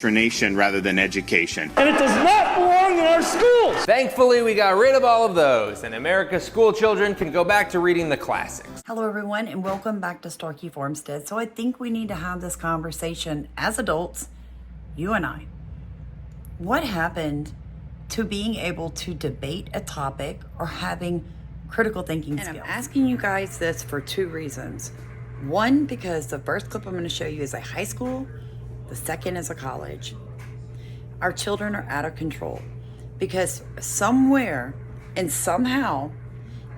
indoctrination rather than education. And it does not belong in our schools. Thankfully, we got rid of all of those, and America's school children can go back to reading the classics. Hello everyone, and welcome back to Starkey Farmstead. So I think we need to have this conversation as adults, you and I. What happened to being able to debate a topic or having critical thinking skills? And I'm asking you guys this for two reasons. One, because the first clip I'm going to show you is a high school. The second is a college. Our children are out of control because somewhere and somehow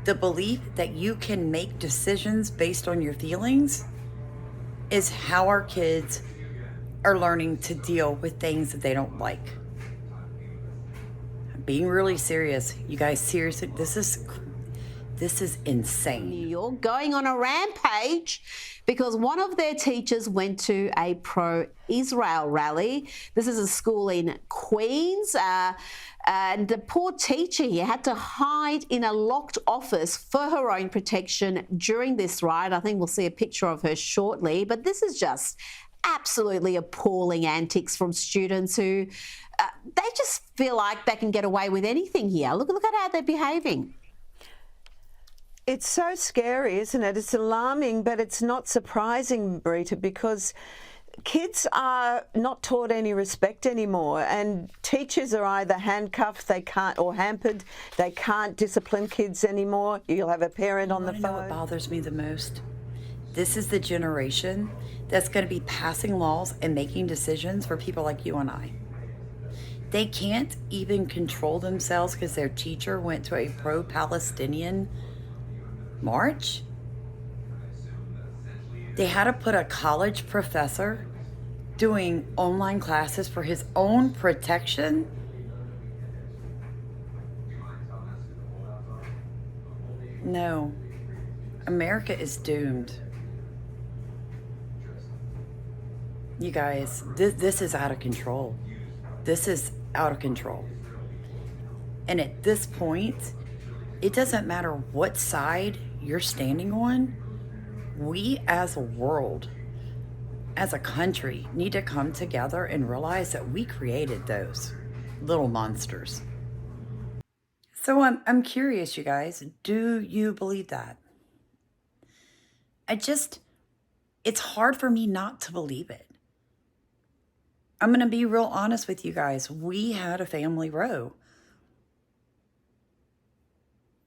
the belief that you can make decisions based on your feelings is how our kids are learning to deal with things that they don't like. I'm being really serious. You guys, seriously, this is insane. New York going on a rampage because one of their teachers went to a pro-Israel rally. This is a school in Queens. And the poor teacher here had to hide in a locked office for her own protection during this riot. I think we'll see a picture of her shortly. But this is just absolutely appalling antics from students who they just feel like they can get away with anything here. Look at how they're behaving. It's so scary, isn't it? It's alarming, but it's not surprising, Brita, because kids are not taught any respect anymore, and teachers are either handcuffed, they can't, or hampered. They can't discipline kids anymore. You'll have a parent on the phone. You know what bothers me the most? This is the generation that's going to be passing laws and making decisions for people like you and I. They can't even control themselves because their teacher went to a pro-Palestinian march. They had to put a college professor doing online classes for his own protection. No, America is doomed. You guys, this is out of control. This is out of control. And at this point, it doesn't matter what side you're standing on. We as a world, as a country, need to come together and realize that we created those little monsters. So I'm curious, you guys, do you believe that? It's hard for me not to believe it. I'm going to be real honest with you guys. We had a family row.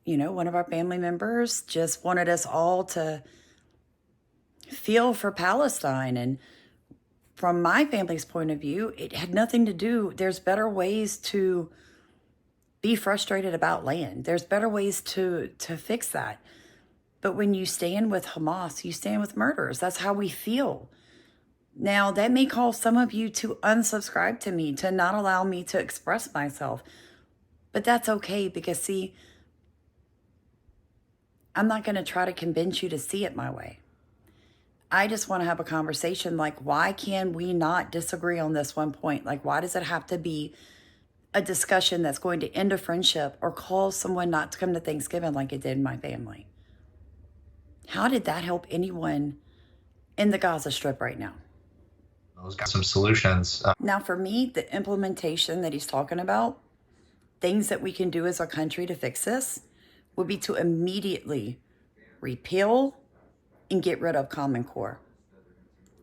You know, one of our family members just wanted us all to feel for Palestine. And from my family's point of view, it had nothing to do. There's better ways to be frustrated about land. There's better ways to fix that. But when you stand with Hamas, you stand with murderers. That's how we feel. Now, that may cause some of you to unsubscribe to me, to not allow me to express myself. But that's okay because, see, I'm not going to try to convince you to see it my way. I just want to have a conversation like, why can we not disagree on this one point? Like, why does it have to be a discussion that's going to end a friendship or cause someone not to come to Thanksgiving like it did in my family? How did that help anyone in the Gaza Strip right now? Those got some solutions. Now, for me, the implementation that he's talking about, things that we can do as a country to fix this, would be to immediately repeal and get rid of Common Core.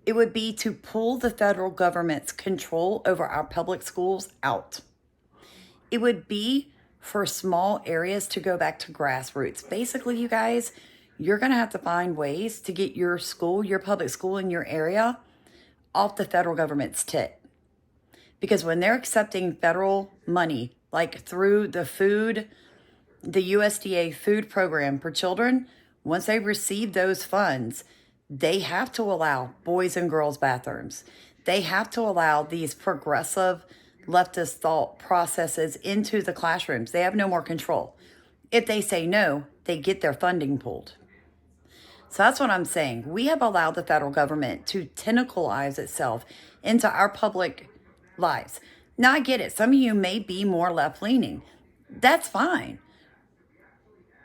It would be to pull the federal government's control over our public schools out. It would be for small areas to go back to grassroots. Basically, you guys, you're going to have to find ways to get your school, your public school in your area, off the federal government's tit. Because when they're accepting federal money, like through the USDA food program for children, once they receive those funds, they have to allow boys and girls bathrooms. They have to allow these progressive leftist thought processes into the classrooms. They have no more control. If they say no, they get their funding pulled. So that's what I'm saying. We have allowed the federal government to tentacleize itself into our public lives. Now, I get it. Some of you may be more left-leaning. That's fine.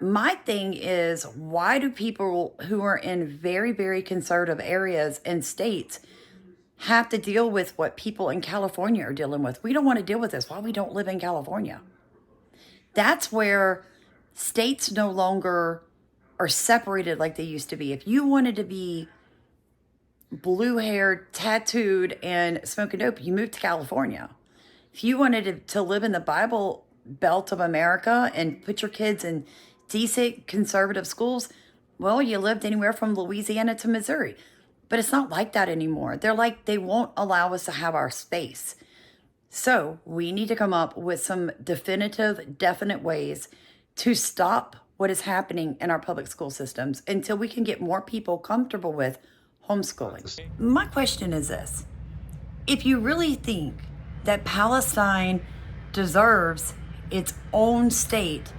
My thing is, why do people who are in very, very conservative areas and states have to deal with what people in California are dealing with. We don't want to deal with this. Why we don't live in California? That's where states no longer are separated like they used to be. If you wanted to be blue-haired, tattooed, and smoking dope, you moved to California. If you wanted to live in the Bible Belt of America and put your kids in decent conservative schools, well, you lived anywhere from Louisiana to Missouri. But it's not like that anymore. They're like, they won't allow us to have our space. So we need to come up with some definite ways to stop what is happening in our public school systems until we can get more people comfortable with homeschooling. My question is this. If you really think that Palestine deserves its own state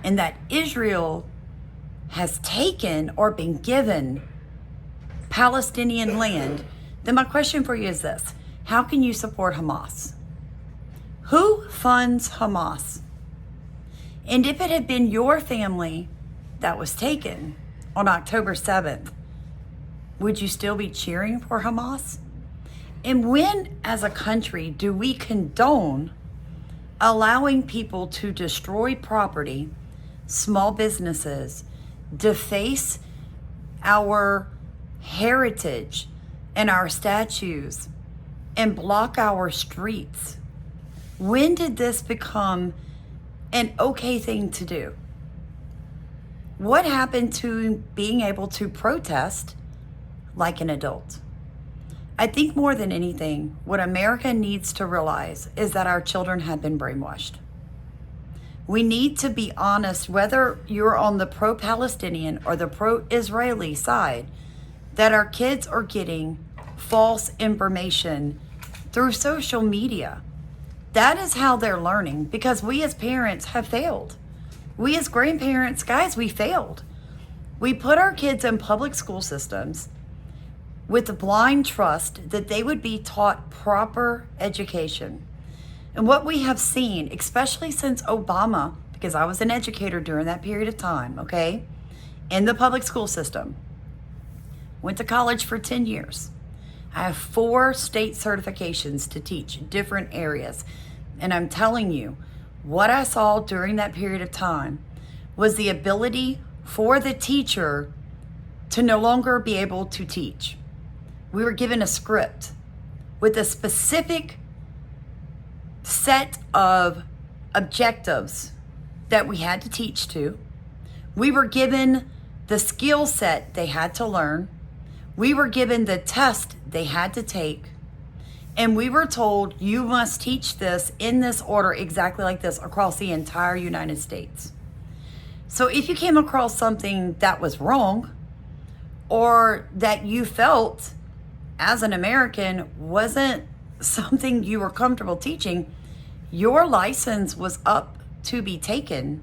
and that Israel has taken or been given Palestinian land, then my question for you is this. How can you support Hamas? Who funds Hamas? And if it had been your family that was taken on October 7th, would you still be cheering for Hamas? And when, as a country, do we condone allowing people to destroy property, small businesses, deface our heritage and our statues, and block our streets? When did this become an okay thing to do? What happened to being able to protest like an adult? I think more than anything, what America needs to realize is that our children have been brainwashed. We need to be honest, whether you're on the pro-Palestinian or the pro-Israeli side, that our kids are getting false information through social media. That is how they're learning, because we as parents have failed. We as grandparents, guys, we failed. We put our kids in public school systems with the blind trust that they would be taught proper education. And what we have seen, especially since Obama, because I was an educator during that period of time, okay, in the public school system, went to college for 10 years. I have 4 state certifications to teach different areas. And I'm telling you, what I saw during that period of time was the ability for the teacher to no longer be able to teach. We were given a script with a specific set of objectives that we had to teach to. We were given the skill set they had to learn. We were given the test they had to take. And we were told, you must teach this in this order exactly like this across the entire United States. So if you came across something that was wrong, or that you felt as an American wasn't something you were comfortable teaching, your license was up to be taken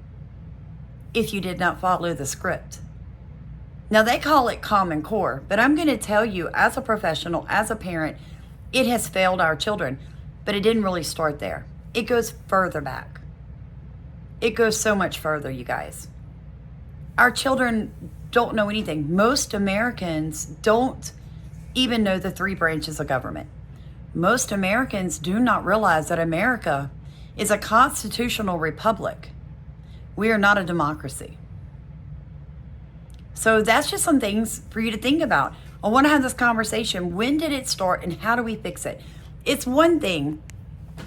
if you did not follow the script. Now they call it Common Core, but I'm going to tell you, as a professional, as a parent, it has failed our children, but it didn't really start there. It goes further back. It goes so much further, you guys. Our children don't know anything. Most Americans don't even know the 3 branches of government. Most Americans do not realize that America is a constitutional republic. We are not a democracy. So that's just some things for you to think about. I want to have this conversation. When did it start and how do we fix it? It's one thing,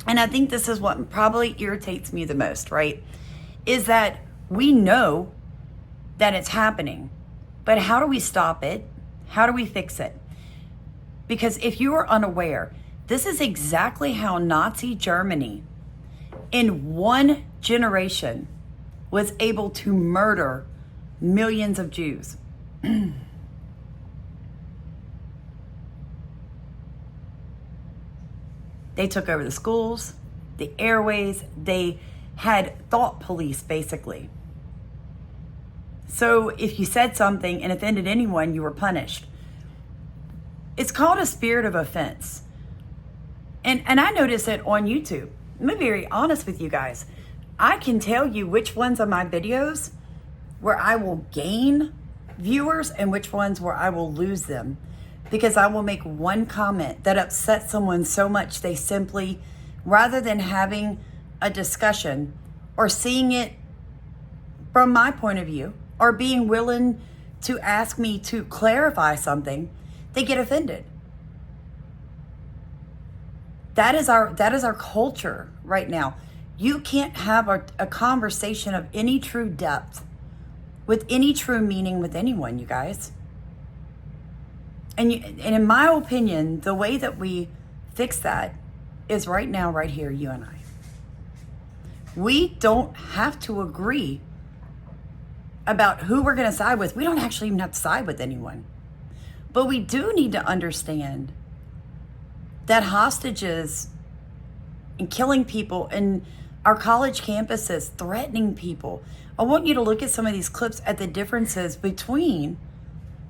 and I think this is what probably irritates me the most, right? Is that we know that it's happening, but how do we stop it? How do we fix it? Because if you are unaware, this is exactly how Nazi Germany in one generation was able to murder millions of Jews. They took over the schools, the airways. They had thought police, basically. So if you said something and offended anyone, you were punished. It's called a spirit of offense. And I notice it on YouTube. I'm gonna be very honest with you guys. I can tell you which ones of my videos where I will gain viewers and which ones where I will lose them, because I will make one comment that upsets someone so much they simply, rather than having a discussion or seeing it from my point of view or being willing to ask me to clarify something, they get offended. That is our culture right now. You can't have a conversation of any true depth with any true meaning with anyone, you guys. And in my opinion, the way that we fix that is right now, right here, you and I. We don't have to agree about who we're going to side with. We don't actually even have to side with anyone. But we do need to understand that hostages and killing people in our college campuses, threatening people. I want you to look at some of these clips at the differences between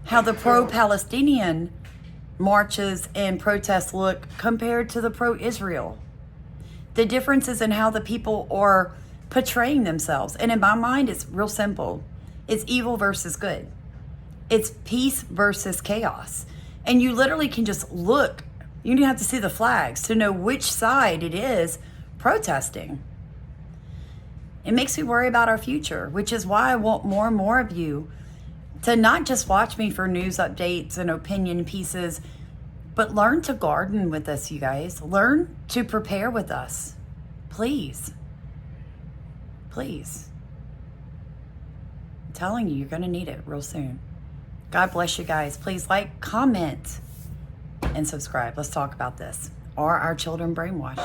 how the pro-Palestinian marches and protests look compared to the pro-Israel. The differences in how the people are portraying themselves. And in my mind, it's real simple. It's evil versus good. It's peace versus chaos. And you literally can just look. You don't have to see the flags to know which side it is protesting. It makes me worry about our future, which is why I want more and more of you to not just watch me for news updates and opinion pieces, but learn to garden with us, you guys. Learn to prepare with us. Please. Please. I'm telling you, you're going to need it real soon. God bless you guys. Please like, comment, and subscribe. Let's talk about this. Are our children brainwashed?